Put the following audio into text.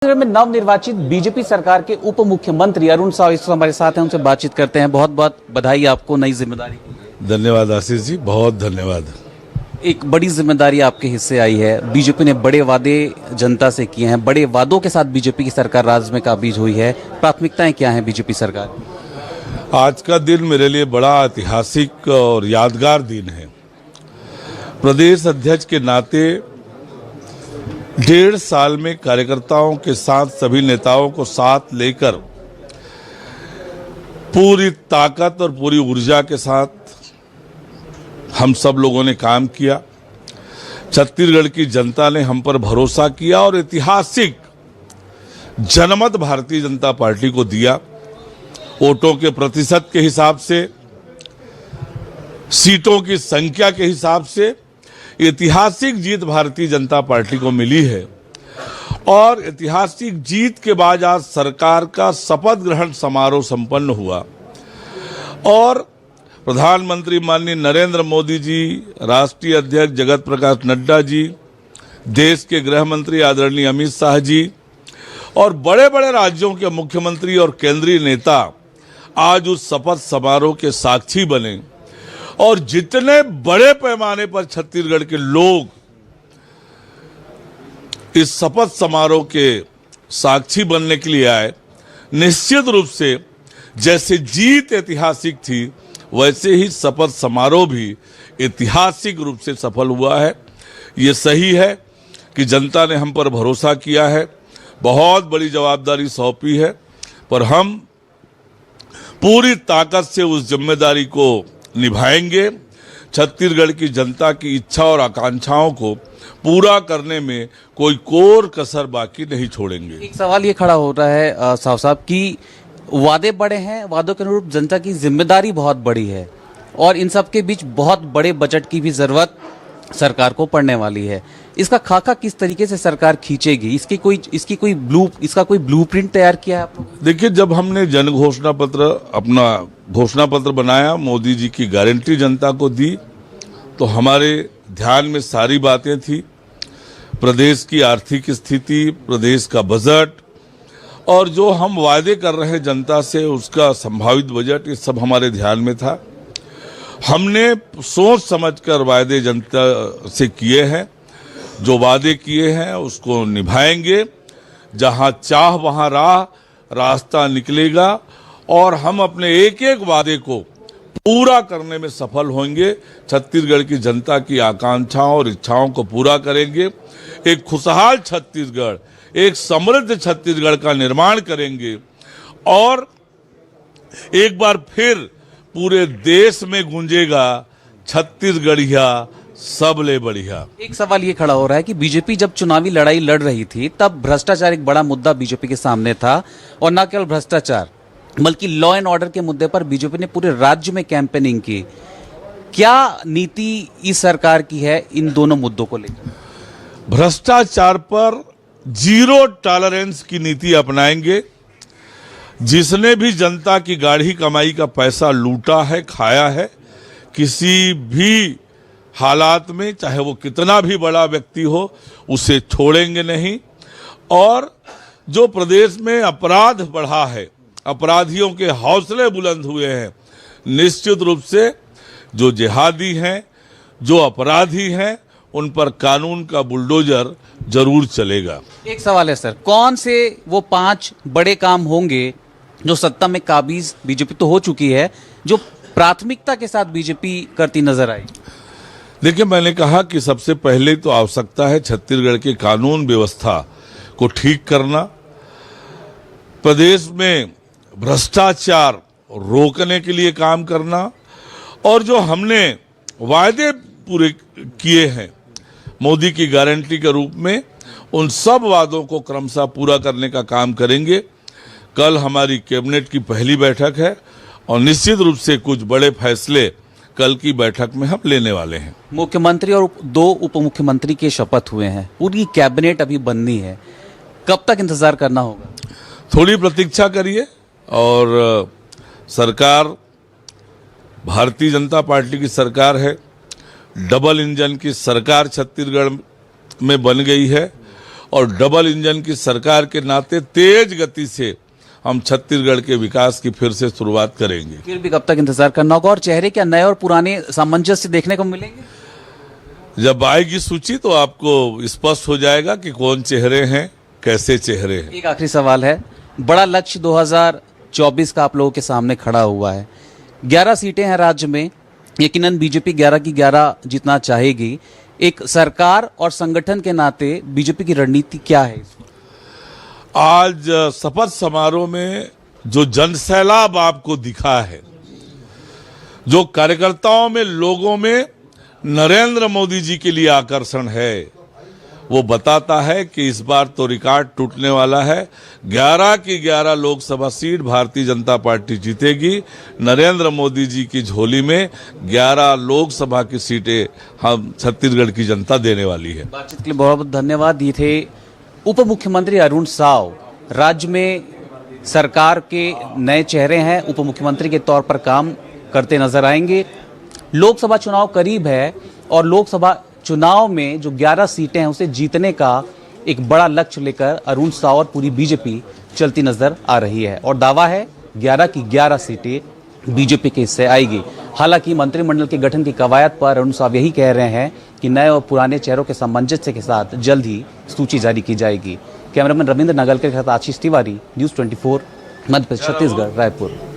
छत्तीसगढ़ में नवनिर्वाचित बीजेपी सरकार के उप मुख्यमंत्री अरुण साव इस हमारे साथ हैं, उनसे बातचीत करते हैं। बहुत बहुत बधाई आपको नई जिम्मेदारी के लिए। धन्यवाद आशीष जी, बहुत धन्यवाद। एक बड़ी जिम्मेदारी आपके हिस्से आई है। बीजेपी ने बड़े वादे जनता से किए हैं, बड़े वादों के साथ बीजेपी की सरकार राज्य में काबिज हुई है। प्राथमिकताएं क्या हैं बीजेपी सरकार की? आज का दिन मेरे लिए बड़ा ऐतिहासिक और यादगार दिन है। प्रदेश अध्यक्ष के नाते 1.5 साल में कार्यकर्ताओं के साथ सभी नेताओं को साथ लेकर पूरी ताकत और पूरी ऊर्जा के साथ हम सब लोगों ने काम किया। छत्तीसगढ़ की जनता ने हम पर भरोसा किया और ऐतिहासिक जनमत भारतीय जनता पार्टी को दिया। वोटों के प्रतिशत के हिसाब से, सीटों की संख्या के हिसाब से ऐतिहासिक जीत भारतीय जनता पार्टी को मिली है। और ऐतिहासिक जीत के बाद आज सरकार का शपथ ग्रहण समारोह संपन्न हुआ और प्रधानमंत्री माननीय नरेंद्र मोदी जी, राष्ट्रीय अध्यक्ष जगत प्रकाश नड्डा जी, देश के गृह मंत्री आदरणीय अमित शाह जी और बड़े बड़े राज्यों के मुख्यमंत्री और केंद्रीय नेता आज उस शपथ समारोह के साक्षी बने। और जितने बड़े पैमाने पर छत्तीसगढ़ के लोग इस शपथ समारोह के साक्षी बनने के लिए आए, निश्चित रूप से जैसे जीत ऐतिहासिक थी वैसे ही शपथ समारोह भी ऐतिहासिक रूप से सफल हुआ है। ये सही है कि जनता ने हम पर भरोसा किया है, बहुत बड़ी जवाबदारी सौंपी है, पर हम पूरी ताकत से उस जिम्मेदारी को निभाएंगे। छत्तीसगढ़ की जनता की इच्छा और आकांक्षाओं को पूरा करने में कोई कोर कसर बाकी नहीं छोड़ेंगे। एक सवाल ये खड़ा हो रहा है साव साहब कि वादे बड़े हैं, वादों के अनुरूप जनता की जिम्मेदारी बहुत बड़ी है और इन सब के बीच बहुत बड़े बजट की भी जरूरत सरकार को पड़ने वाली है। इसका खाका किस तरीके से सरकार खींचेगी? इसका कोई ब्लूप्रिंट तैयार किया है आपने? देखिए, जब हमने जन घोषणा पत्र अपना घोषणा पत्र बनाया, मोदी जी की गारंटी जनता को दी, तो हमारे ध्यान में सारी बातें थी। प्रदेश की आर्थिक स्थिति, प्रदेश का बजट और जो हम वादे कर रहे हैं जनता से उसका संभावित बजट, ये सब हमारे ध्यान में था। हमने सोच समझकर वादे जनता से किए हैं। जो वादे किए हैं उसको निभाएंगे। जहां चाह वहां राह, रास्ता निकलेगा और हम अपने एक एक वादे को पूरा करने में सफल होंगे। छत्तीसगढ़ की जनता की आकांक्षाओं और इच्छाओं को पूरा करेंगे। एक खुशहाल छत्तीसगढ़, एक समृद्ध छत्तीसगढ़ का निर्माण करेंगे और एक बार फिर पूरे देश में गूंजेगा छत्तीसगढ़िया सबले बढ़िया। एक सवाल ये खड़ा हो रहा है कि बीजेपी जब चुनावी लड़ाई लड़ रही थी तब भ्रष्टाचार एक बड़ा मुद्दा बीजेपी के सामने था और न केवल भ्रष्टाचार बल्कि लॉ एंड ऑर्डर के मुद्दे पर बीजेपी ने पूरे राज्य में कैंपेनिंग की। क्या नीति इस सरकार की है इन दोनों मुद्दों को लेकर? भ्रष्टाचार पर जीरो टॉलरेंस की नीति अपनाएंगे। जिसने भी जनता की गाढ़ी कमाई का पैसा लूटा है, खाया है, किसी भी हालात में, चाहे वो कितना भी बड़ा व्यक्ति हो, उसे छोड़ेंगे नहीं। और जो प्रदेश में अपराध बढ़ा है, अपराधियों के हौसले बुलंद हुए हैं, निश्चित रूप से जो जिहादी हैं, जो अपराधी हैं, उन पर कानून का बुलडोजर जरूर चलेगा। एक सवाल है सर, कौन से वो 5 बड़े काम होंगे जो सत्ता में काबिज बीजेपी तो हो चुकी है, जो प्राथमिकता के साथ बीजेपी करती नजर आई? देखिए, मैंने कहा कि सबसे पहले तो आवश्यकता है छत्तीसगढ़ के कानून व्यवस्था को ठीक करना, प्रदेश में भ्रष्टाचार रोकने के लिए काम करना और जो हमने वायदे पूरे किए हैं मोदी की गारंटी के रूप में, उन सब वादों को क्रमशः पूरा करने का काम करेंगे। कल हमारी कैबिनेट की पहली बैठक है और निश्चित रूप से कुछ बड़े फैसले कल की बैठक में हम लेने वाले हैं। मुख्यमंत्री और 2 उप मुख्यमंत्री के शपथ हुए हैं, पूरी कैबिनेट अभी बननी है, कब तक इंतजार करना होगा? थोड़ी प्रतीक्षा करिए और सरकार भारतीय जनता पार्टी की सरकार है, डबल इंजन की सरकार छत्तीसगढ़ में बन गई है और डबल इंजन की सरकार के नाते तेज गति से हम छत्तीसगढ़ के विकास की फिर से शुरुआत करेंगे। फिर भी कब तक इंतजार करना होगा और चेहरे क्या नए और पुराने सामंजस्य देखने को मिलेंगे? जब आएगी सूची तो आपको स्पष्ट हो जाएगा कि कौन चेहरे हैं, कैसे चेहरे हैं। एक आखिरी सवाल है, बड़ा लक्ष्य 2024 का आप लोगों के सामने खड़ा हुआ है। 11 सीटें हैं राज्य में, यकीनन बीजेपी 11 की 11 जीतना चाहेगी। एक सरकार और संगठन के नाते बीजेपी की रणनीति क्या है? आज शपथ समारोह में जो जनसैलाब आपको दिखा है, जो कार्यकर्ताओं में, लोगों में नरेंद्र मोदी जी के लिए आकर्षण है, वो बताता है कि इस बार तो रिकॉर्ड टूटने वाला है। 11 की 11 लोकसभा सीट भारतीय जनता पार्टी जीतेगी। नरेंद्र मोदी जी की झोली में 11 लोकसभा की सीटें हम छत्तीसगढ़ की जनता देने वाली है। बातचीत के लिए बहुत बहुत धन्यवाद। ये थे उप मुख्यमंत्री अरुण साव। राज्य में सरकार के नए चेहरे हैं, उप मुख्यमंत्री के तौर पर काम करते नजर आएंगे। लोकसभा चुनाव करीब है और लोकसभा चुनाव में जो 11 सीटें हैं उसे जीतने का एक बड़ा लक्ष्य लेकर अरुण साव और पूरी बीजेपी चलती नजर आ रही है और दावा है 11 की 11 सीटें बीजेपी के हिस्से आएगी। हालांकि मंत्रिमंडल के गठन की कवायद पर अरुण साव यही कह रहे हैं कि नए और पुराने चेहरों के सामंजस्य के साथ जल्द ही सूची जारी की जाएगी। कैमरामैन रविंद्र नागलकर के साथ आशीष तिवारी, न्यूज़ 24, मध्य प्रदेश, छत्तीसगढ़, रायपुर।